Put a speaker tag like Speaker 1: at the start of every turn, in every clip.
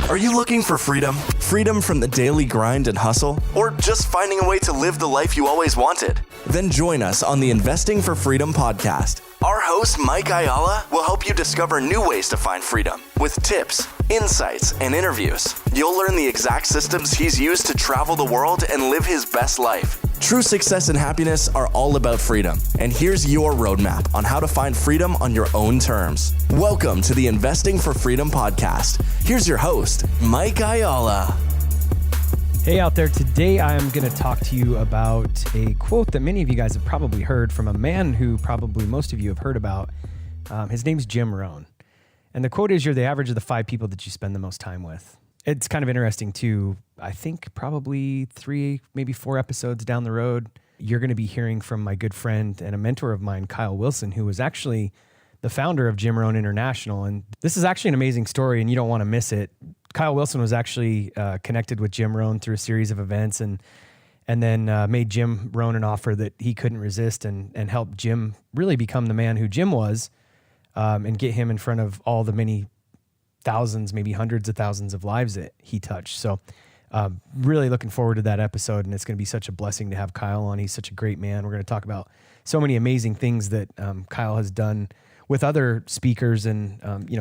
Speaker 1: Are you looking for freedom? Freedom from the daily grind and hustle? Or just finding a way to live the life you always wanted? Then join us on the Investing for Freedom podcast. Our host, Mike Ayala, will help you discover new ways to find freedom with tips, insights, and interviews. You'll learn the exact systems he's used to travel the world and live his best life. True success and happiness are all about freedom. And here's your roadmap on how to find freedom on your own terms. Welcome to the Investing for Freedom podcast. Here's your host, Mike Ayala.
Speaker 2: Hey out there, today I'm going to talk to you about a quote that many of you guys have probably heard from a man who probably most of you have heard about. His name's Jim Rohn. And the quote is, you're the average of the 5 people that you spend the most time with. It's kind of interesting too. I think probably 3, maybe 4 episodes down the road, you're going to be hearing from my good friend and a mentor of mine, Kyle Wilson, who was actually the founder of Jim Rohn International. And this is actually an amazing story and you don't want to miss it. Kyle Wilson was actually connected with Jim Rohn through a series of events and then made Jim Rohn an offer that he couldn't resist and helped Jim really become the man who Jim was and get him in front of all the many thousands, maybe hundreds of thousands of lives that he touched. So really looking forward to that episode, and it's going to be such a blessing to have Kyle on. He's such a great man. We're going to talk about so many amazing things that Kyle has done with other speakers and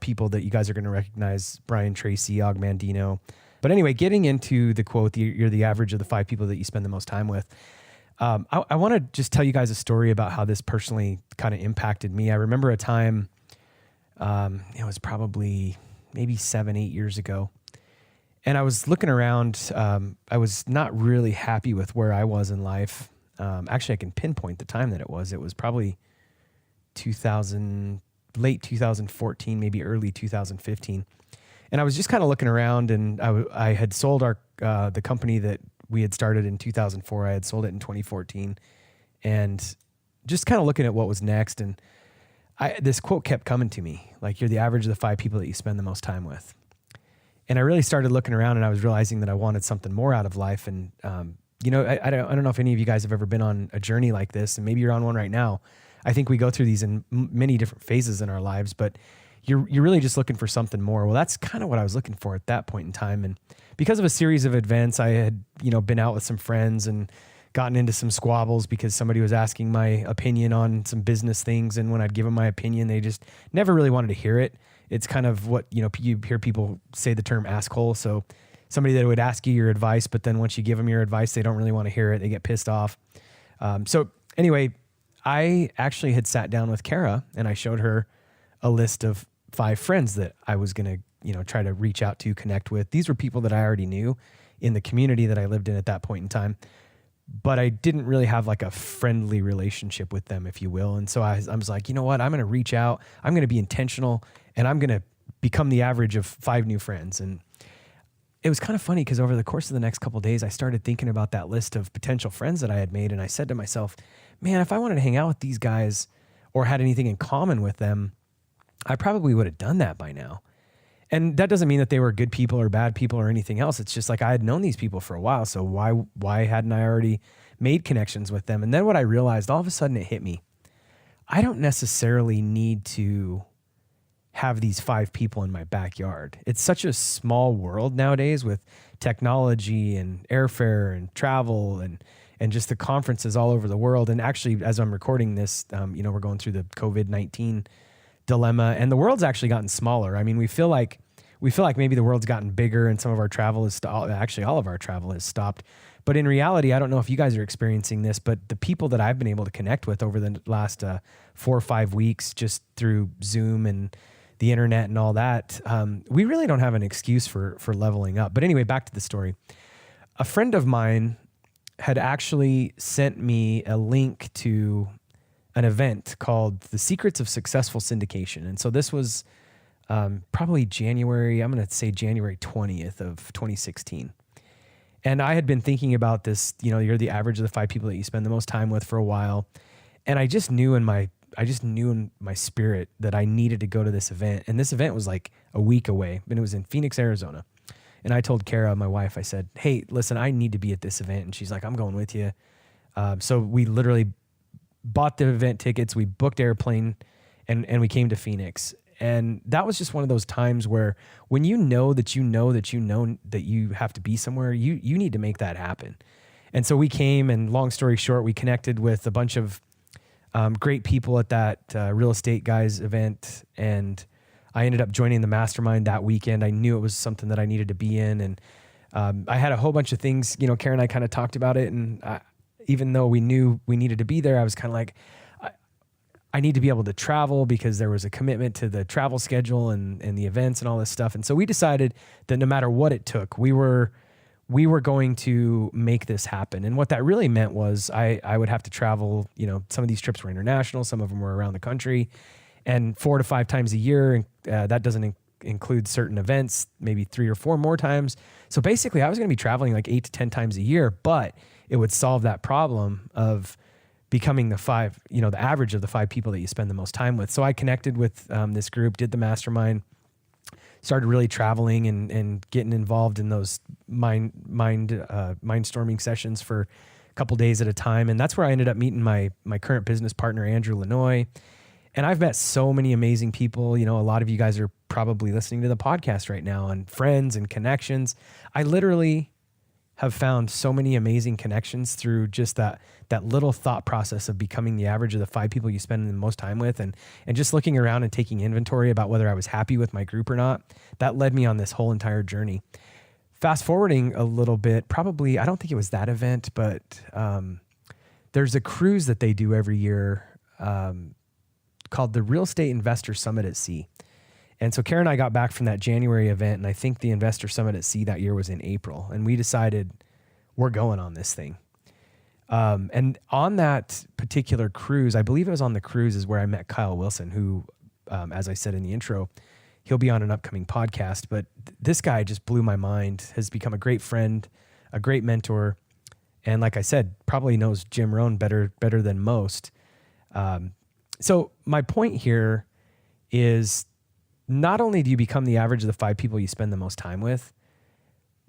Speaker 2: people that you guys are going to recognize, Brian Tracy, Og Mandino. But anyway, getting into the quote, you're the average of the 5 people that you spend the most time with. I want to just tell you guys a story about how this personally kind of impacted me. I remember a time, it was probably maybe 7-8 years ago. And I was looking around. I was not really happy with where I was in life. Actually, I can pinpoint the time that it was. It was probably late 2014, maybe early 2015. And I was just kind of looking around, and I had sold the company that we had started in 2004. I had sold it in 2014, and just kind of looking at what was next. And this quote kept coming to me, like, you're the average of the 5 people that you spend the most time with. And I really started looking around, and I was realizing that I wanted something more out of life. And, I don't know if any of you guys have ever been on a journey like this, and maybe you're on one right now. I think we go through these in many different phases in our lives, but you're really just looking for something more. Well, that's kind of what I was looking for at that point in time. And because of a series of events, I had, been out with some friends and gotten into some squabbles because somebody was asking my opinion on some business things. And when I'd give them my opinion, they just never really wanted to hear it. It's kind of what, you hear people say the term asshole. So somebody that would ask you your advice, but then once you give them your advice, they don't really want to hear it. They get pissed off. So anyway, I actually had sat down with Kara and I showed her a list of 5 friends that I was going to, try to reach out to, connect with. These were people that I already knew in the community that I lived in at that point in time, but I didn't really have like a friendly relationship with them, if you will. And so I was like, you know what, I'm going to reach out, I'm going to be intentional, and I'm going to become the average of 5 new friends. And it was kind of funny because over the course of the next couple of days, I started thinking about that list of potential friends that I had made. And I said to myself, man, if I wanted to hang out with these guys or had anything in common with them, I probably would have done that by now. And that doesn't mean that they were good people or bad people or anything else. It's just like I had known these people for a while. So why hadn't I already made connections with them? And then what I realized, all of a sudden it hit me. I don't necessarily need to have these 5 people in my backyard. It's such a small world nowadays with technology and airfare and travel and just the conferences all over the world. And actually, as I'm recording this, we're going through the COVID-19 dilemma, and the world's actually gotten smaller. I mean, we feel like maybe the world's gotten bigger and some of our travel is actually all of our travel has stopped. But in reality, I don't know if you guys are experiencing this, but the people that I've been able to connect with over the last 4 or 5 weeks, just through Zoom and the internet and all that, we really don't have an excuse for leveling up. But anyway, back to the story. A friend of mine had actually sent me a link to an event called The Secrets of Successful Syndication. And so this was probably January 20th of 2016. And I had been thinking about this, you're the average of the 5 people that you spend the most time with for a while. And I just knew in my spirit that I needed to go to this event. And this event was like a week away, and it was in Phoenix, Arizona. And I told Kara, my wife, I said, hey, listen, I need to be at this event. And she's like, I'm going with you. So we literally bought the event tickets. We booked airplane and we came to Phoenix. And that was just one of those times where when you know that you have to be somewhere, you need to make that happen. And so we came, and long story short, we connected with a bunch of great people at that real estate guys event. And I ended up joining the mastermind that weekend. I knew it was something that I needed to be in. And I had a whole bunch of things, Karen and I kind of talked about it. And even though we knew we needed to be there, I was kind of like, I need to be able to travel because there was a commitment to the travel schedule and the events and all this stuff. And so we decided that no matter what it took, we were going to make this happen. And what that really meant was I would have to travel, some of these trips were international, some of them were around the country, and 4 to 5 times a year. That doesn't include certain events, maybe 3 or 4 more times. So basically I was going to be traveling like 8 to 10 times a year, but it would solve that problem of becoming the average of the 5 people that you spend the most time with. So I connected with this group, did the mastermind, started really traveling and getting involved in those mindstorming sessions for a couple days at a time. And that's where I ended up meeting my current business partner, Andrew Lanoy. And I've met so many amazing people. A lot of you guys are probably listening to the podcast right now, and friends and connections. I literally have found so many amazing connections through just that little thought process of becoming the average of the 5 people you spend the most time with, and just looking around and taking inventory about whether I was happy with my group or not. That led me on this whole entire journey. Fast forwarding a little bit, probably, I don't think it was that event, but there's a cruise that they do every year called the Real Estate Investor Summit at Sea. And so Karen and I got back from that January event, and I think the Investor Summit at Sea that year was in April. And we decided we're going on this thing. And on that particular cruise, I believe it was on the cruise, is where I met Kyle Wilson, who, as I said in the intro, he'll be on an upcoming podcast. But this guy just blew my mind, has become a great friend, a great mentor. And like I said, probably knows Jim Rohn better than most. So my point here is, not only do you become the average of the 5 people you spend the most time with,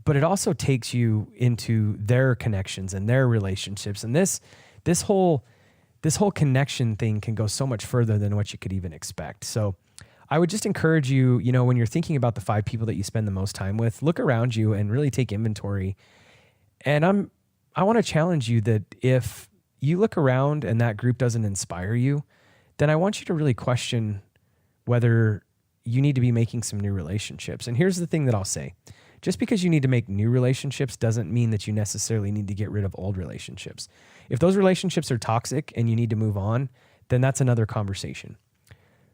Speaker 2: but it also takes you into their connections and their relationships. And this whole connection thing can go so much further than what you could even expect. So I would just encourage you, when you're thinking about the 5 people that you spend the most time with, look around you and really take inventory. And I want to challenge you that if you look around and that group doesn't inspire you, then I want you to really question whether you need to be making some new relationships. And here's the thing that I'll say. Just because you need to make new relationships doesn't mean that you necessarily need to get rid of old relationships. If those relationships are toxic and you need to move on, then that's another conversation.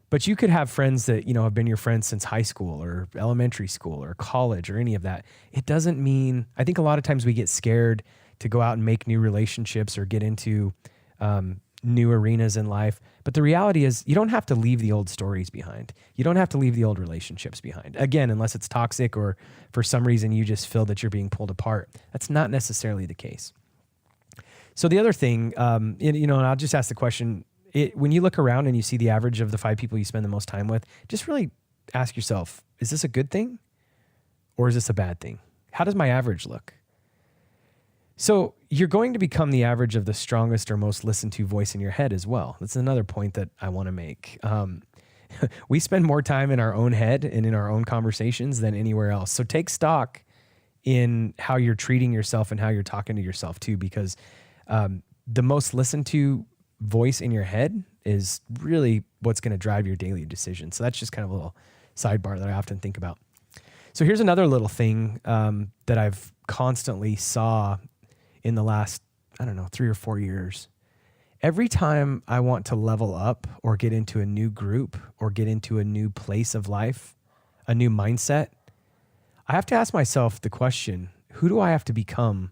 Speaker 2: But you could have friends that, have been your friends since high school or elementary school or college or any of that. It doesn't mean, I think a lot of times we get scared to go out and make new relationships or get into new arenas in life. But the reality is, you don't have to leave the old stories behind. You don't have to leave the old relationships behind. Again, unless it's toxic or for some reason you just feel that you're being pulled apart. That's not necessarily the case. So the other thing, and I'll just ask the question, when you look around and you see the average of the 5 people you spend the most time with, just really ask yourself, is this a good thing or is this a bad thing? How does my average look? So you're going to become the average of the strongest or most listened to voice in your head as well. That's another point that I want to make. We spend more time in our own head and in our own conversations than anywhere else. So take stock in how you're treating yourself and how you're talking to yourself too, because the most listened to voice in your head is really what's going to drive your daily decisions. So that's just kind of a little sidebar that I often think about. So here's another little thing that I've constantly saw in the last, 3 or 4 years. Every time I want to level up or get into a new group or get into a new place of life, a new mindset, I have to ask myself the question, who do I have to become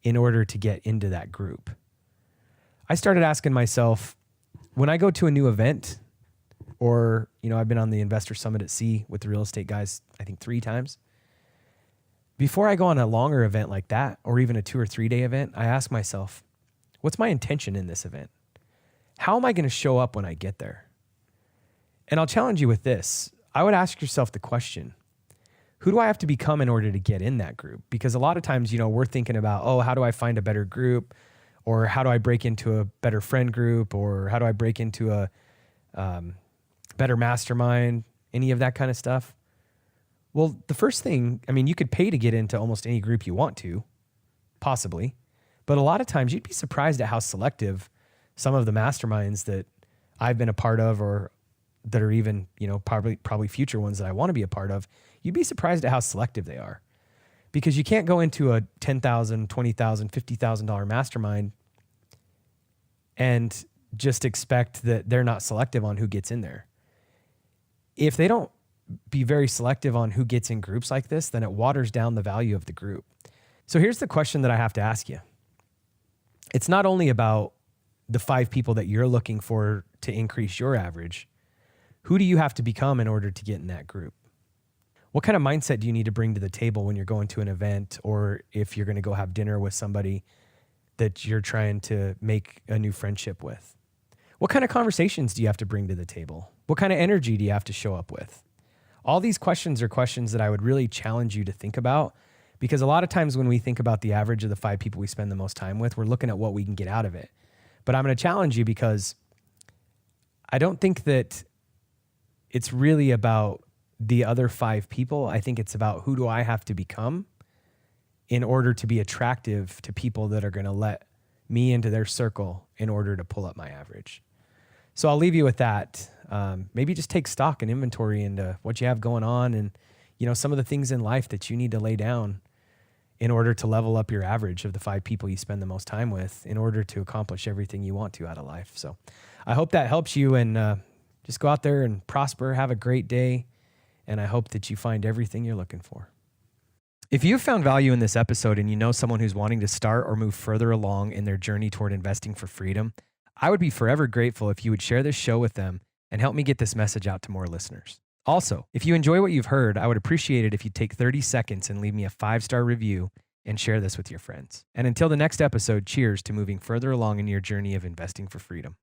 Speaker 2: in order to get into that group? I started asking myself, when I go to a new event, or, I've been on the Investor Summit at Sea with the real estate guys, I think 3 times. Before I go on a longer event like that, or even a 2 or 3 day event, I ask myself, what's my intention in this event? How am I going to show up when I get there? And I'll challenge you with this. I would ask yourself the question, who do I have to become in order to get in that group? Because a lot of times, we're thinking about, how do I find a better group? Or how do I break into a better friend group? Or how do I break into a better mastermind? any of that kind of stuff? Well, the first thing, I mean, you could pay to get into almost any group you want to, possibly. But a lot of times you'd be surprised at how selective some of the masterminds that I've been a part of, or that are even, probably future ones that I want to be a part of, you'd be surprised at how selective they are. Because you can't go into a $10,000, $20,000, $50,000 mastermind and just expect that they're not selective on who gets in there. If they don't be very selective on who gets in groups like this, then it waters down the value of the group. So here's the question that I have to ask you. It's not only about the 5 people that you're looking for to increase your average. Who do you have to become in order to get in that group? What kind of mindset do you need to bring to the table when you're going to an event, or if you're going to go have dinner with somebody that you're trying to make a new friendship with? What kind of conversations do you have to bring to the table? What kind of energy do you have to show up with? All these questions are questions that I would really challenge you to think about, because a lot of times when we think about the average of the 5 people we spend the most time with, we're looking at what we can get out of it. But I'm going to challenge you, because I don't think that it's really about the other 5 people. I think it's about, who do I have to become in order to be attractive to people that are going to let me into their circle in order to pull up my average. So I'll leave you with that. Maybe just take stock and inventory into what you have going on, and some of the things in life that you need to lay down in order to level up your average of the 5 people you spend the most time with, in order to accomplish everything you want to out of life. So I hope that helps you, and just go out there and prosper, have a great day, and I hope that you find everything you're looking for. If you found value in this episode and you know someone who's wanting to start or move further along in their journey toward investing for freedom, I would be forever grateful if you would share this show with them and help me get this message out to more listeners. Also, if you enjoy what you've heard, I would appreciate it if you'd take 30 seconds and leave me a 5-star review and share this with your friends. And until the next episode, cheers to moving further along in your journey of investing for freedom.